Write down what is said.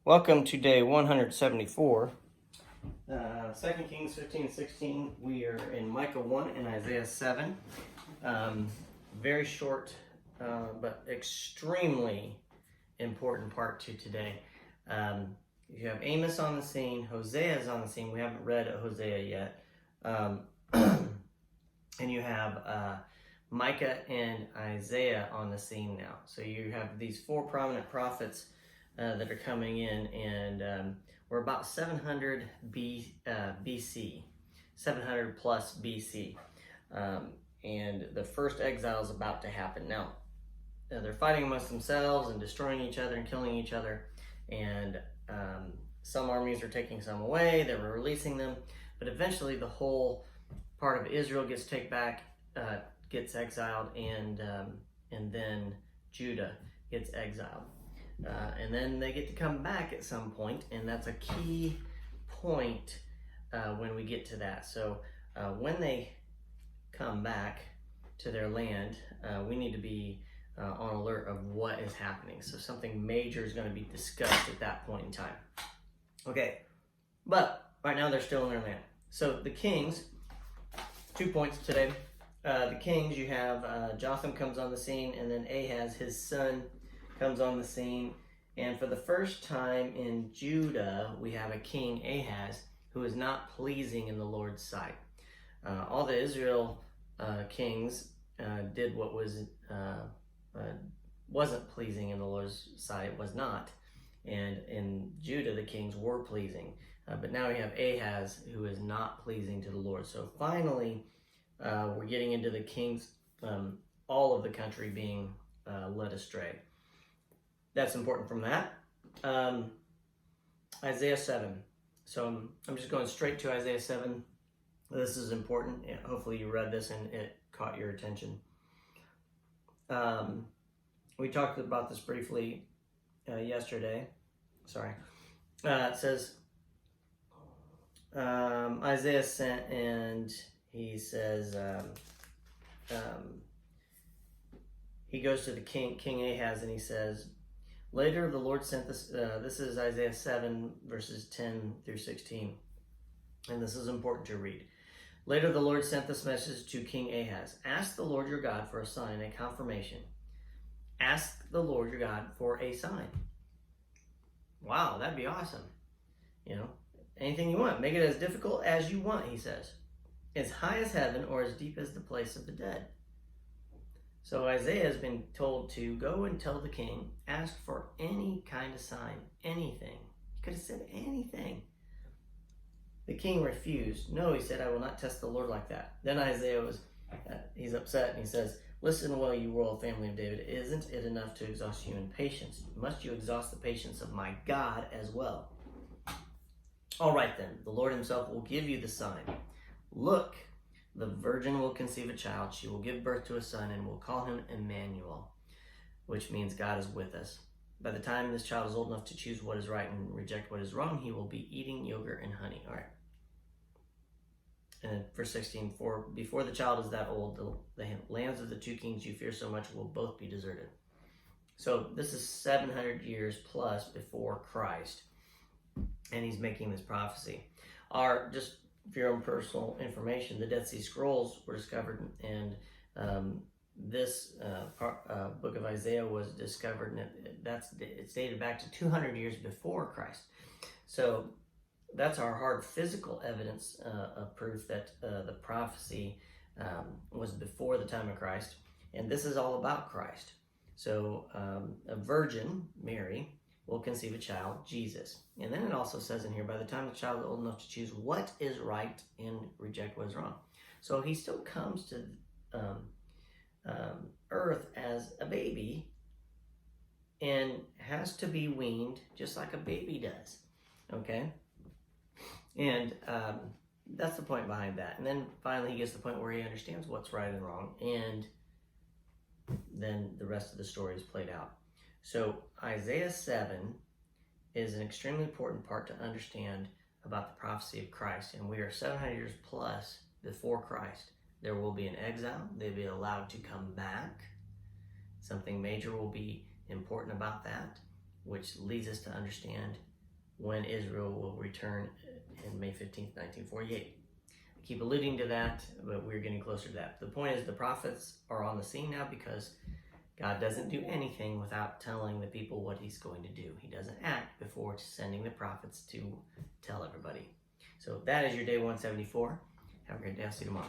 Welcome to day 174. 2 Kings 15 and 16. We are in Micah 1 and Isaiah 7. Very short, but extremely important part to today. You have Amos on the scene. Hosea is on the scene. We haven't read Hosea yet. And you have Micah and Isaiah on the scene now. So you have these four prominent prophets that are coming in, and we're about 700 BC, 700 plus BC, and the first exile is about to happen. Now, they're fighting amongst themselves and destroying each other and killing each other, and some armies are taking some away, they were releasing them, but eventually the whole part of Israel gets taken back, gets exiled, and then Judah gets exiled. And then they get to come back at some point, and that's a key point when we get to that. So when they come back to their land, we need to be on alert of what is happening. So something major is going to be discussed at that point in time. Okay, but right now they're still in their land. So the kings, 2 points today. The kings, you have Jotham comes on the scene, and then Ahaz, his son, comes on the scene. And for the first time in Judah, we have a king, Ahaz, who is not pleasing in the Lord's sight. All the Israel kings did what wasn't pleasing in the Lord's sight, was not. And in Judah, the kings were pleasing. But now we have Ahaz, who is not pleasing to the Lord. So finally, we're getting into the kings, all of the country being led astray. That's important from that. Isaiah 7. So I'm just going straight to Isaiah 7. This is important. Hopefully you read this and it caught your attention. We talked about this briefly yesterday. Sorry. It says, Isaiah sent, and he says, he goes to the King Ahaz, and he says, later the Lord sent this, this is Isaiah 7 verses 10 through 16, and this is important to read. Later the Lord sent this message to King Ahaz. Ask the Lord your God for a sign, a confirmation. Ask the Lord your God for a sign. Wow, that'd be awesome. You know, anything you want. Make it as difficult as you want, he says. As high as heaven or as deep as the place of the dead. So Isaiah has been told to go and tell the king, ask for any kind of sign, anything. He could have said anything. The king refused. No, he said, I will not test the Lord like that. Then Isaiah he's upset, and he says, listen well, you royal family of David. Isn't it enough to exhaust you in patience? Must you exhaust the patience of my God as well? All right then, the Lord himself will give you the sign. Look, the virgin will conceive a child. She will give birth to a son and will call him Emmanuel, which means God is with us. By the time this child is old enough to choose what is right and reject what is wrong, he will be eating yogurt and honey. All right. And verse 16, for before the child is that old, the lands of the two kings you fear so much will both be deserted. So this is 700 years plus before Christ, and he's making this prophecy. Just for your own personal information, the Dead Sea Scrolls were discovered, and this book of Isaiah was discovered, and it's dated back to 200 years before Christ. So that's our hard physical evidence of proof that the prophecy was before the time of Christ, and this is all about Christ. So a virgin, Mary, will conceive a child, Jesus. And then it also says in here, by the time the child is old enough to choose what is right and reject what is wrong. So he still comes to earth as a baby and has to be weaned just like a baby does. Okay? And that's the point behind that. And then finally he gets to the point where he understands what's right and wrong. And then the rest of the story is played out. So Isaiah 7 is an extremely important part to understand about the prophecy of Christ. And we are 700 years plus before Christ. There will be an exile. They'll be allowed to come back. Something major will be important about that, which leads us to understand when Israel will return in May 15th, 1948. I keep alluding to that, but we're getting closer to that. The point is the prophets are on the scene now because God doesn't do anything without telling the people what he's going to do. He doesn't act before sending the prophets to tell everybody. So that is your day 174. Have a great day. I'll see you tomorrow.